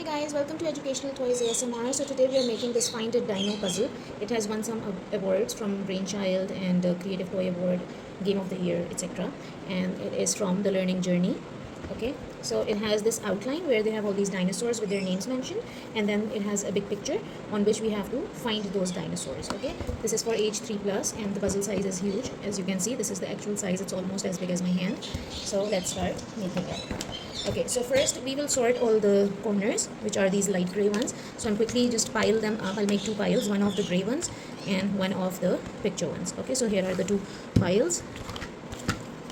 Guys, welcome to Educational Toys ASMR. So today we are making this Find It Dino puzzle. It has won some awards from Brainchild and Creative Toy Award, Game of the Year, etc. And it is from The Learning Journey. Okay, so it has this outline where they have all these dinosaurs with their names mentioned, and then it has a big picture on which we have to find those dinosaurs. Okay, this is for age 3 plus, and the puzzle size is huge. As you can see, this is the actual size. It's almost as big as my hand. So let's start making it. Okay, so first we will sort all the corners, which are these light gray ones. So I'm quickly just pile them up. I'll make two piles, one of the gray ones and one of the picture ones. Okay, so here are the two piles.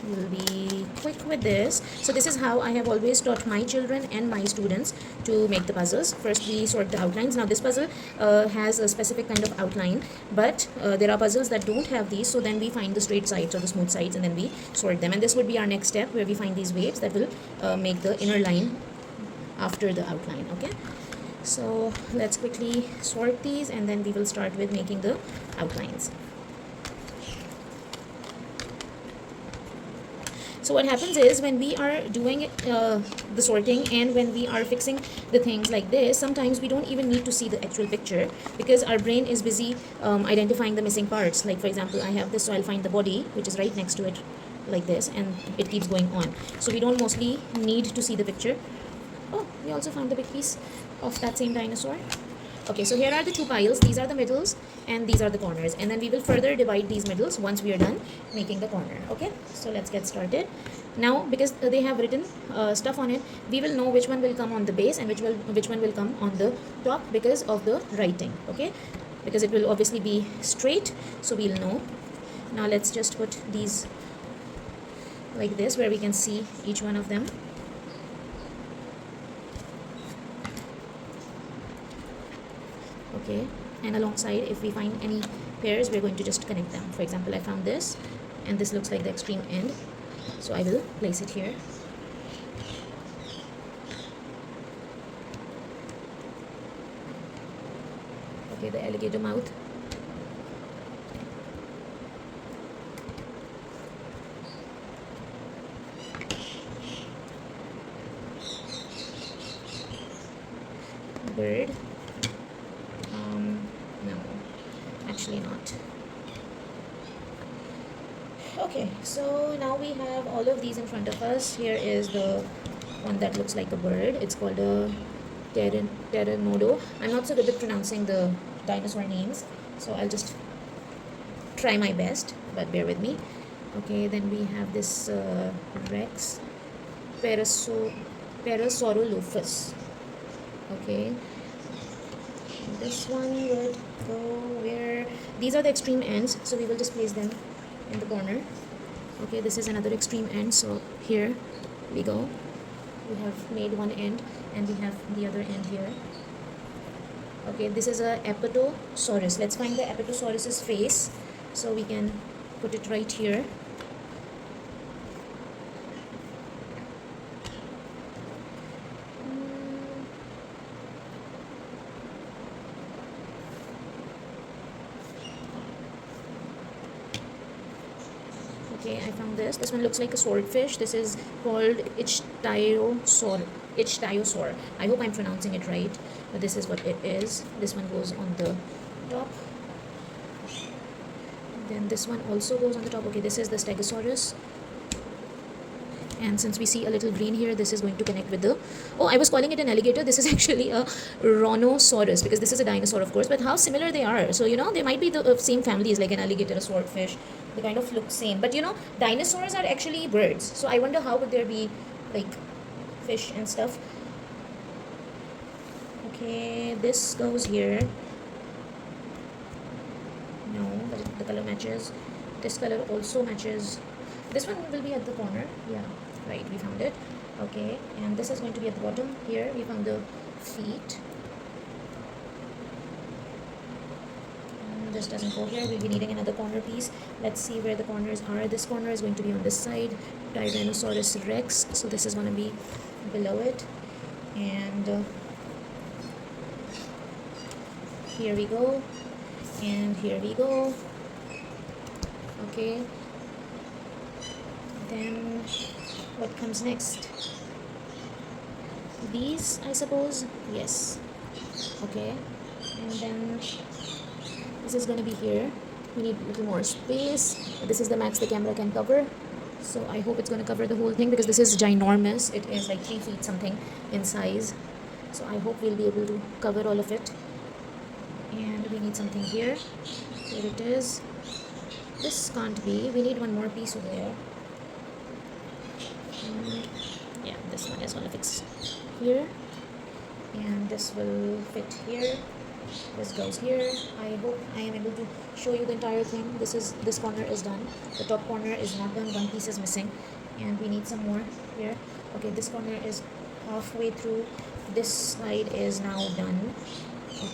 We'll be quick with this. So this is how I have always taught my children and my students to make the puzzles. First we sort the outlines. Now this puzzle has a specific kind of outline, but there are puzzles that don't have these, so then we find the straight sides or the smooth sides and then we sort them, and this would be our next step where we find these waves that will make the inner line after the outline. Okay, so let's quickly sort these and then we will start with making the outlines. So what happens is when we are doing the sorting and when we are fixing the things like this, sometimes we don't even need to see the actual picture because our brain is busy identifying the missing parts. Like for example, I have this, so I'll find the body which is right next to it like this, and it keeps going on. So we don't mostly need to see the picture. Oh, we also found the big piece of that same dinosaur. Okay, so here are the two piles. These are the middles and these are the corners, and then we will further divide these middles once we are done making the corner. Okay, so let's get started. Now because they have written stuff on it, we will know which one will come on the base and which one will come on the top because of the writing. Okay, because it will obviously be straight, so we'll know. Now let's just put these like this where we can see each one of them. Okay, and alongside, if we find any pairs, we're going to just connect them. For example, I found this and this looks like the extreme end, so I will place it here. Okay, the alligator mouth. Bird. No, actually not. Okay, so now we have all of these in front of us. Here is the one that looks like a bird. It's called a pteranodon. I'm not so good at pronouncing the dinosaur names, so I'll just try my best, but bear with me. Okay, then we have this Rex Parasaurolophus. Okay, this one would go where these are the extreme ends, so we will just place them in the corner. Okay, this is another extreme end, so here we go. We have made one end and we have the other end here. Okay, this is a Apatosaurus. Let's find the Apatosaurus's face, so we can put it right here. Okay, I found this. This one looks like a swordfish. This is called Ichthyosaur. I hope I'm pronouncing it right, but this is what it is. This one goes on the top. Then this one also goes on the top. Okay, this is the Stegosaurus. And since we see a little green here, this is going to connect with the... Oh, I was calling it an alligator. This is actually a rhinoceros because this is a dinosaur, of course. But how similar they are. So, you know, they might be the same families, like an alligator, a swordfish. They kind of look same. But, you know, dinosaurs are actually birds. So I wonder how would there be, like, fish and stuff. Okay, this goes here. No, but the color matches. This color also matches. This one will be at the corner. Yeah, right, we found it. Okay, and this is going to be at the bottom. Here we found the feet. This doesn't go here. We'll be needing another corner piece. Let's see where the corners are. This corner is going to be on this side. Tyrannosaurus Rex. So this is going to be below it. And here we go. And here we go. Okay. Then what comes next? these, I suppose. Yes. Okay, and then this is going to be here. We need a little more space. This is the max the camera can cover, so I hope it's going to cover the whole thing because this is ginormous. It is like 3 feet something in size, so I hope we'll be able to cover all of it. And we need something here. Here it is. This can't be. We need one more piece over there. And yeah, this one is going to fix here, and this will fit here. This goes here. I hope I am able to show you the entire thing. This corner is done. The top corner is not done. One piece is missing, and we need some more here. Okay, this corner is halfway through. This side is now done.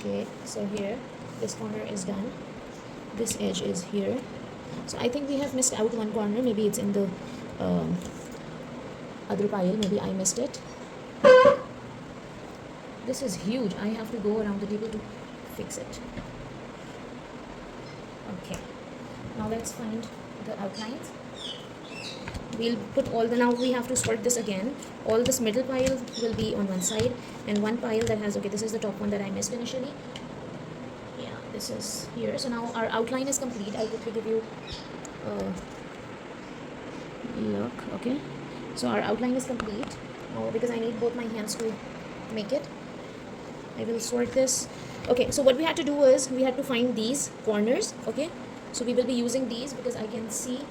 Okay, so here, this corner is done. This edge is here. So I think we have missed out one corner. Maybe it's in the other pile. Maybe I missed it. This is huge. I have to go around the table to fix it. Okay, now let's find the outlines. We'll put all the, now we have to sort this again. All this middle pile will be on one side, and one pile that has, okay, this is the top one that I missed initially. Yeah, this is here. So now our outline is complete. I'll quickly give you a look. Okay, so our outline is complete. Now, because I need both my hands to make it, I will sort this. Okay, so what we had to do was we had to find these corners. Okay, so we will be using these because I can see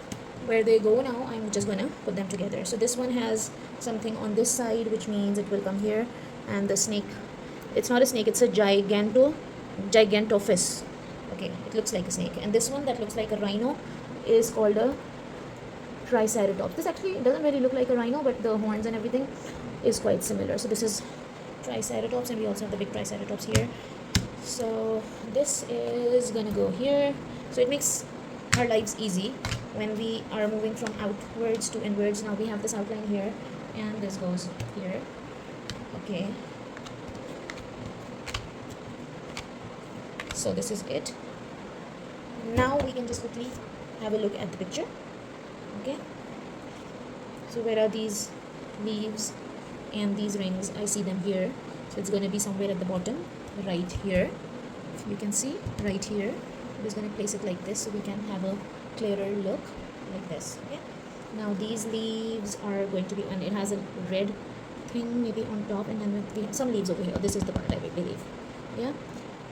where they go now. I'm just gonna put them together. So this one has something on this side, which means it will come here, and the snake, it's not a snake, it's a gigantophis. Okay, it looks like a snake. And this one that looks like a rhino is called a triceratops. This actually doesn't really look like a rhino, but the horns and everything is quite similar. So this is triceratops, and we also have the big triceratops here. So this is gonna go here. So it makes our lives easy when we are moving from outwards to inwards. Now we have this outline here, and this goes here. Okay, so this is it. Now we can just quickly have a look at the picture. Okay, so where are these leaves and these rings? I see them here, so it's going to be somewhere at the bottom, right here. If you can see, right here. I'm just going to place it like this so we can have a clearer look, like this. Okay, now these leaves are going to be, and it has a red thing maybe on top, and then we have some leaves over here. This is the part, I believe. Yeah,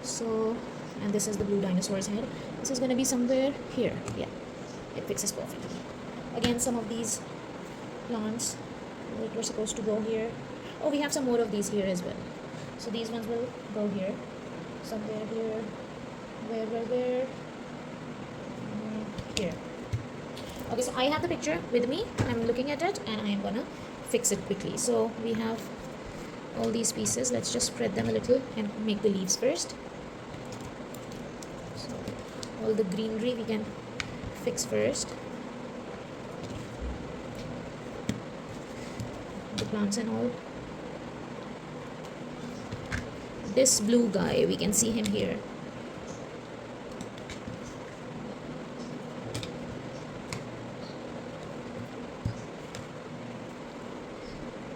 so, and this is the blue dinosaur's head. This is going to be somewhere here. Yeah, it fixes perfectly. Again, some of these plants that were supposed to go here. Oh, we have some more of these here as well. So these ones will go here, somewhere here. Where? Here. Okay, so I have the picture with me. I'm looking at it, and I am gonna fix it quickly. So we have all these pieces. Let's just spread them a little and make the leaves first. So all the greenery we can fix first. The plants and all. This blue guy, we can see him here.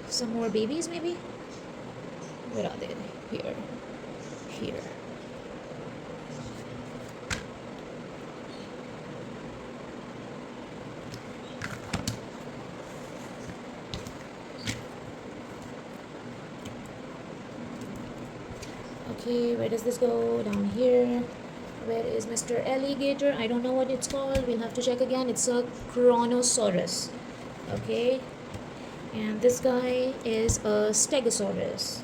Some more babies maybe? Where are they? Here. Okay, where does this go? Down here. Where is Mr. Alligator? I don't know what it's called. We'll have to check again. It's a Chronosaurus. Okay. And this guy is a Stegosaurus.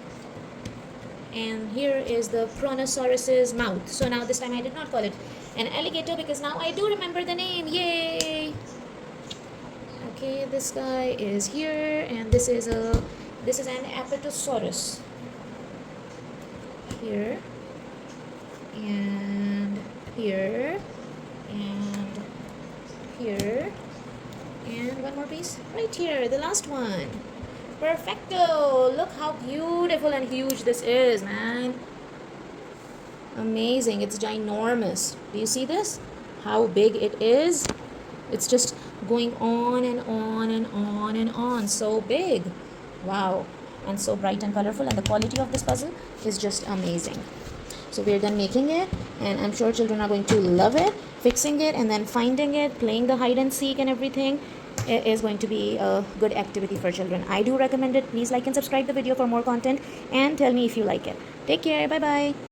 And here is the Chronosaurus's mouth. So now this time I did not call it an alligator because now I do remember the name. Yay! Okay, this guy is here, and this is an Apatosaurus. Here and here and here. And one more piece right here, the last one. Perfecto! Look how beautiful and huge this is, man. Amazing. It's ginormous. Do you see this? How big it is? It's just going on and on and on and on. So big. Wow. and so bright and colorful, and the quality of this puzzle is just amazing. So we're done making it, and I'm sure children are going to love it. Fixing it and then finding it, playing the hide and seek and everything, it is going to be a good activity for children. I do recommend it. Please like and subscribe the video for more content, and tell me if you like it. Take care. Bye bye.